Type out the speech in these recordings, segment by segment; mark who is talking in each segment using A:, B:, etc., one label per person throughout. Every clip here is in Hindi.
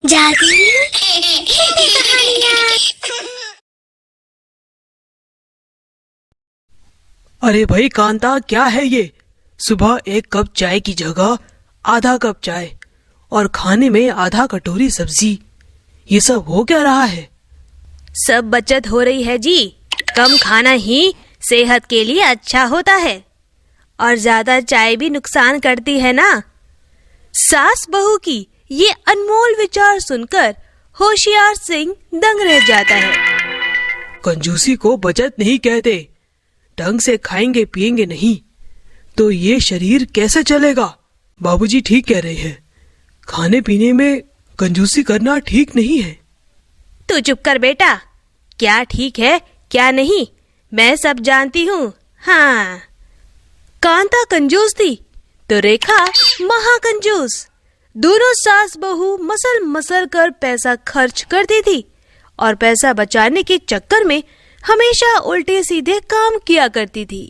A: जादू कहानियाँ।
B: अरे भाई कांता, क्या है ये? सुबह एक कप चाय की जगह आधा कप चाय और खाने में आधा कटोरी सब्जी, ये सब हो क्या रहा है?
C: सब बचत हो रही है जी। कम खाना ही सेहत के लिए अच्छा होता है और ज्यादा चाय भी नुकसान करती है ना। सास बहू की ये अनमोल विचार सुनकर होशियार सिंह दंग रह जाता है।
B: कंजूसी को बचत नहीं कहते। ढंग से खाएंगे पिएंगे नहीं तो ये शरीर कैसे चलेगा? बाबूजी ठीक कह रहे हैं, खाने पीने में कंजूसी करना ठीक नहीं है।
C: तू चुप कर बेटा, क्या ठीक है क्या नहीं मैं सब जानती हूँ। हाँ, कांता कंजूस थी तो रेखा महाकंजूस। दोनों सास बहू मसल मसल कर पैसा खर्च करती थी और पैसा बचाने के चक्कर में हमेशा उल्टे सीधे काम किया करती थी।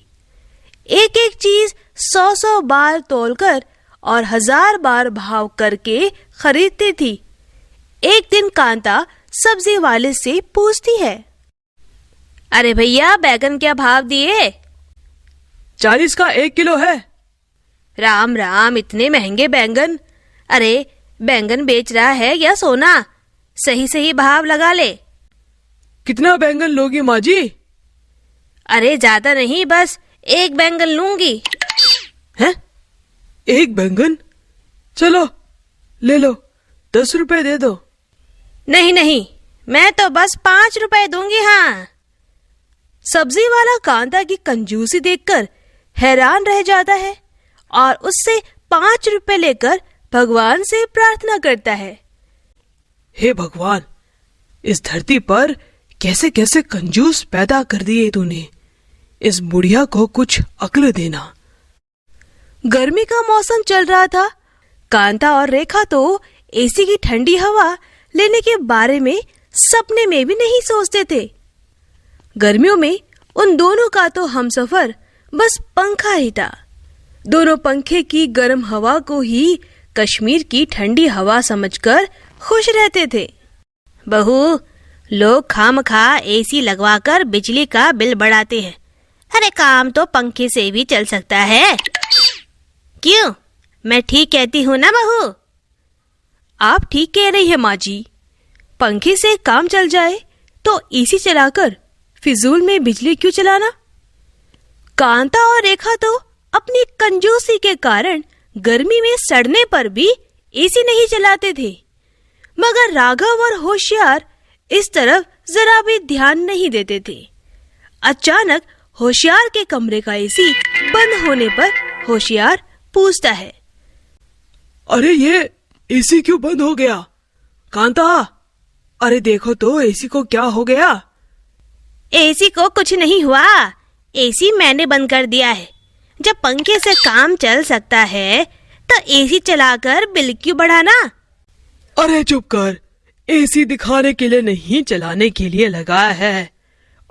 C: एक एक चीज 100 बार तोलकर और 1000 बार भाव करके खरीदती थी। एक दिन कांता सब्जी वाले से पूछती है, अरे भैया बैगन क्या भाव दिए?
B: 40 का 1 किलो है।
C: राम राम, इतने महंगे बैंगन? अरे बैंगन बेच रहा है या सोना? सही सही भाव लगा ले।
B: कितना बैंगन लोगी माँ जी?
C: अरे ज्यादा नहीं, बस 1 बैंगन लूंगी।
B: हैं? 1 बैंगन? चलो ले लो, 10 रुपए दे दो।
C: नहीं नहीं, मैं तो बस 5 रुपए दूंगी। हाँ। सब्जी वाला कांता की कंजूसी देखकर हैरान रह जाता है और उससे 5 रुपए लेकर भगवान से प्रार्थना करता है,
B: हे भगवान, इस धरती पर कैसे कैसे कंजूस पैदा कर दिए तूने। इस बुढ़िया को कुछ अक्ल देना।
C: गर्मी का मौसम चल रहा था। कांता और रेखा तो एसी की ठंडी हवा लेने के बारे में सपने में भी नहीं सोचते थे। गर्मियों में उन दोनों का तो हमसफर बस पंखा ही था। दोनों पंखे की गर्म हवा को ही कश्मीर की ठंडी हवा समझकर खुश रहते थे। बहू, लोग खामखा एसी लगवाकर बिजली का बिल बढ़ाते हैं। अरे काम तो पंखे से भी चल सकता है। क्यों, मैं ठीक कहती हूँ ना बहू? आप ठीक कह रही है माँ जी। पंखे से काम चल जाए तो एसी चलाकर फिजूल में बिजली क्यों चलाना? कांता और रेखा तो अपनी कंजूसी के कारण गर्मी में सड़ने पर भी एसी नहीं चलाते थे, मगर राघव और होशियार इस तरफ जरा भी ध्यान नहीं देते थे। अचानक होशियार के कमरे का एसी बंद होने पर होशियार पूछता है,
B: अरे ये एसी क्यों बंद हो गया? कांता, अरे देखो तो एसी को क्या हो गया?
C: एसी को कुछ नहीं हुआ, एसी मैंने बंद कर दिया है। जब पंखे से काम चल सकता है तो एसी चलाकर बिल क्यों बढ़ाना?
B: अरे चुप कर, एसी दिखाने के लिए नहीं चलाने के लिए लगाया है।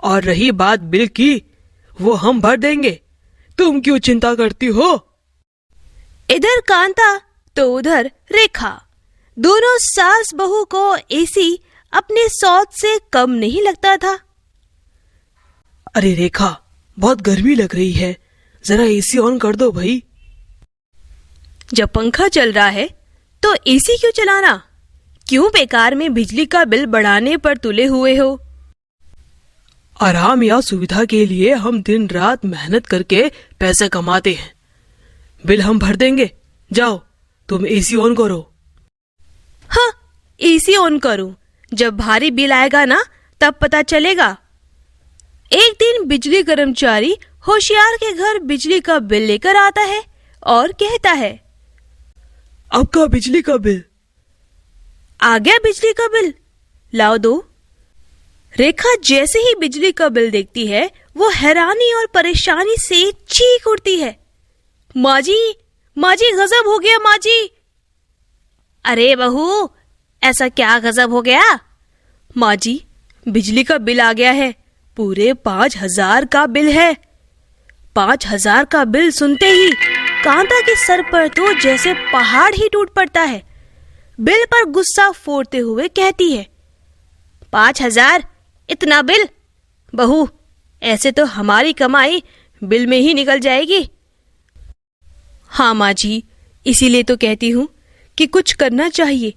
B: और रही बात बिल की, वो हम भर देंगे, तुम क्यों चिंता करती हो?
C: इधर कांता तो उधर रेखा, दोनों सास बहू को एसी अपने सौत से कम नहीं लगता था।
B: अरे रेखा, बहुत गर्मी लग रही है, जरा एसी ऑन कर दो भाई।
C: जब पंखा चल रहा है तो एसी क्यों चलाना? क्यों बेकार में बिजली का बिल बढ़ाने पर तुले हुए हो?
B: आराम या सुविधा के लिए हम दिन रात मेहनत करके पैसे कमाते हैं। बिल हम भर देंगे, जाओ तुम एसी ऑन करो।
C: हाँ, एसी ऑन करूं, जब भारी बिल आएगा ना तब पता चलेगा। एक दिन बिजली कर्मचारी होशियार के घर बिजली का बिल लेकर आता है और कहता है,
B: आपका बिजली का बिल
C: आ गया। बिजली का बिल लाओ दो। रेखा जैसे ही बिजली का बिल देखती है वो हैरानी और परेशानी से चीख उठती है, माँ जी गजब हो गया माँ जी। अरे बहू, ऐसा क्या गजब हो गया? माँ जी, बिजली का बिल आ गया है, पूरे 5000 का बिल है। 5000 का बिल सुनते ही कांता के सर पर तो जैसे पहाड़ ही टूट पड़ता है। बिल पर गुस्सा फोड़ते हुए कहती है, 5,000 इतना बिल? बहू, ऐसे तो हमारी कमाई बिल में ही निकल जाएगी। हाँ माँ जी, इसीलिए तो कहती हूँ कि कुछ करना चाहिए।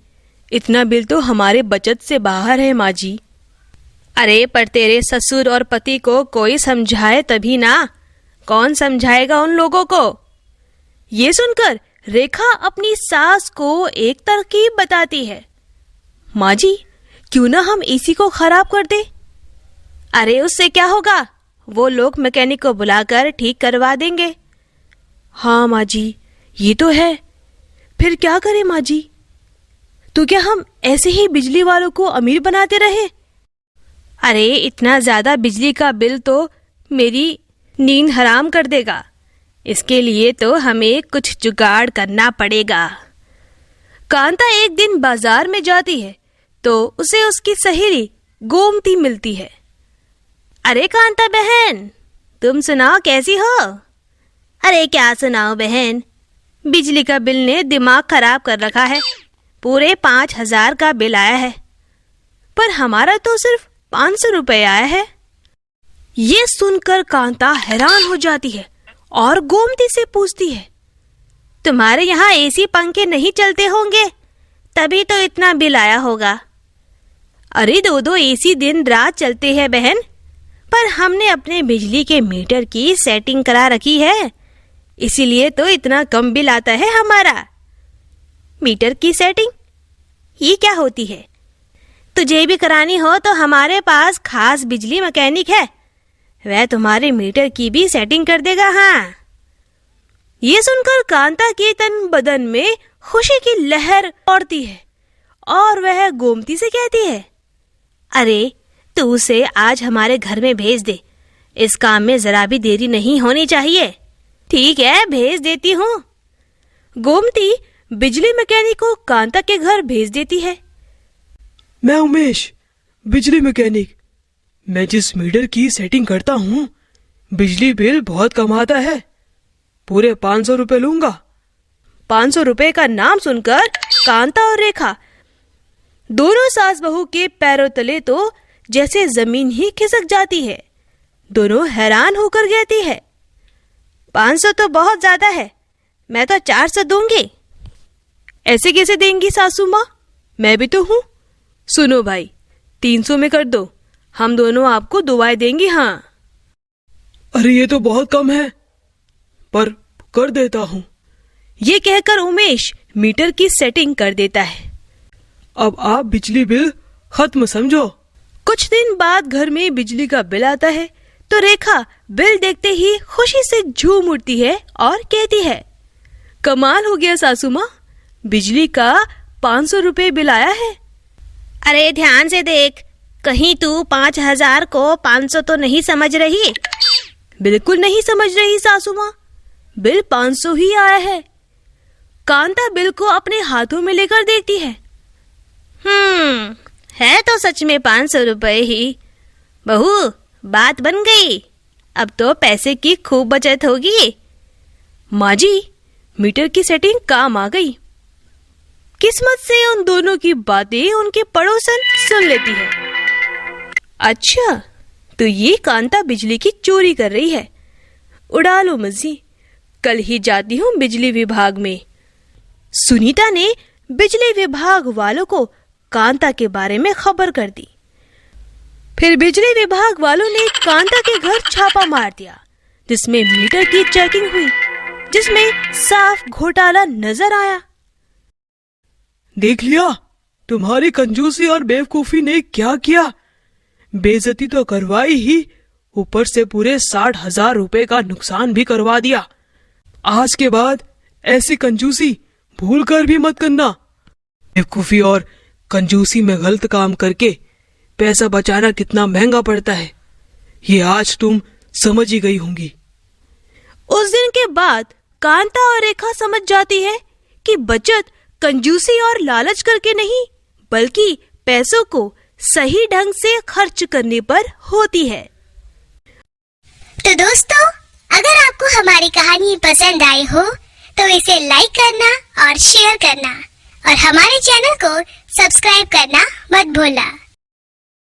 C: इतना बिल तो हमारे बचत से बाहर है माँ जी। अरे पर तेरे ससुर और पति को कोई समझाए तभी ना, कौन समझाएगा उन लोगों को? ये सुनकर रेखा अपनी सास को एक तरकीब बताती है। माँ जी, क्यों ना हम एसी को खराब कर दे? अरे उससे क्या होगा, वो लोग मैकेनिक को बुलाकर ठीक करवा देंगे। हाँ माँ जी, ये तो है। फिर क्या करें माँ जी? तो क्या हम ऐसे ही बिजली वालों को अमीर बनाते रहे? अरे इतना ज्यादा बिजली का बिल तो मेरी नींद हराम कर देगा। इसके लिए तो हमें कुछ जुगाड़ करना पड़ेगा। कांता एक दिन बाजार में जाती है तो उसे उसकी सहेली गोमती मिलती है। अरे कांता बहन, तुम सुनाओ कैसी हो? अरे क्या सुनाओ बहन, बिजली का बिल ने दिमाग खराब कर रखा है। पूरे 5,000 का बिल आया है, पर हमारा तो सिर्फ 500 रुपए आया है। ये सुनकर कांता हैरान हो जाती है और गोमती से पूछती है, तुम्हारे यहाँ एसी पंखे नहीं चलते होंगे, तभी तो इतना बिल आया होगा। अरे 2 एसी दिन रात चलते हैं बहन, पर हमने अपने बिजली के मीटर की सेटिंग करा रखी है, इसीलिए तो इतना कम बिल आता है हमारा। मीटर की सेटिंग ये क्या होती है? तुझे भी करानी हो तो हमारे पास खास बिजली मैकेनिक है, वह तुम्हारे मीटर की भी सेटिंग कर देगा। हाँ। ये सुनकर कांता के तन बदन में खुशी की लहर उड़ती है और वह गोमती से कहती है, अरे तू उसे आज हमारे घर में भेज दे, इस काम में जरा भी देरी नहीं होनी चाहिए। ठीक है, भेज देती हूँ। गोमती बिजली मैकेनिक को कांता के घर भेज देती है।
B: मैं उमेश, बिजली मैकेनिक। मैं जिस मीटर की सेटिंग करता हूँ, बिजली बिल बहुत कम आता है। पूरे 500 रुपए लूंगा।
C: 500 रुपए का नाम सुनकर कांता और रेखा दोनों सास बहू के पैरों तले तो जैसे जमीन ही खिसक जाती है। दोनों हैरान होकर कहती है, 500 तो बहुत ज्यादा है, मैं तो 400 दूंगी। ऐसे कैसे देंगी सासू माँ, मैं भी तो हूँ। सुनो भाई, 300 में कर दो, हम दोनों आपको दुआएं देंगी। हाँ।
B: अरे ये तो बहुत कम है, पर कर देता हूँ।
C: ये कहकर उमेश मीटर की सेटिंग कर देता है।
B: अब आप बिजली बिल खत्म समझो।
C: कुछ दिन बाद घर में बिजली का बिल आता है तो रेखा बिल देखते ही खुशी से झूम उठती है और कहती है, कमाल हो गया सासू माँ, बिजली का 500 रुपए बिल आया है। अरे ध्यान से देख, कहीं तू 5,000 को 500 तो नहीं समझ रही? बिल्कुल नहीं समझ रही सासू माँ, बिल 500 ही आया है। कांता बिल को अपने हाथों में लेकर देखती है। है तो सच में 500 रुपए ही। बहू, बात बन गई, अब तो पैसे की खूब बचत होगी। माँ जी, मीटर की सेटिंग काम आ गई। किस्मत से उन दोनों की बातें उनके पड़ोसन सुन लेती है। अच्छा, तो ये कांता बिजली की चोरी कर रही है। उड़ा लो मजी, कल ही जाती हूँ बिजली विभाग में। सुनीता ने बिजली विभाग वालों को कांता के बारे में खबर कर दी। फिर बिजली विभाग वालों ने कांता के घर छापा मार दिया, जिसमें मीटर की चेकिंग हुई, जिसमें साफ घोटाला नजर आया।
B: देख लिया, तुम्हारी कंजूसी और बेवकूफी ने क्या किया। बेइज्जती तो करवाई ही, ऊपर से पूरे 60,000 रुपए का नुकसान भी करवा दिया। आज के बाद ऐसी कंजूसी भूल कर भी मत करना। बेवकूफी और कंजूसी में गलत काम करके पैसा बचाना कितना महंगा पड़ता है, ये आज तुम समझ ही गई होंगी।
C: उस दिन के बाद कांता और रेखा समझ जाती है कि बचत कंजूसी और लालच करके नहीं, बल्कि पैसों को सही ढंग से खर्च करने पर होती है।
A: तो दोस्तों, अगर आपको हमारी कहानी पसंद आई हो तो इसे लाइक करना और शेयर करना और हमारे चैनल को सब्सक्राइब करना मत भूलना।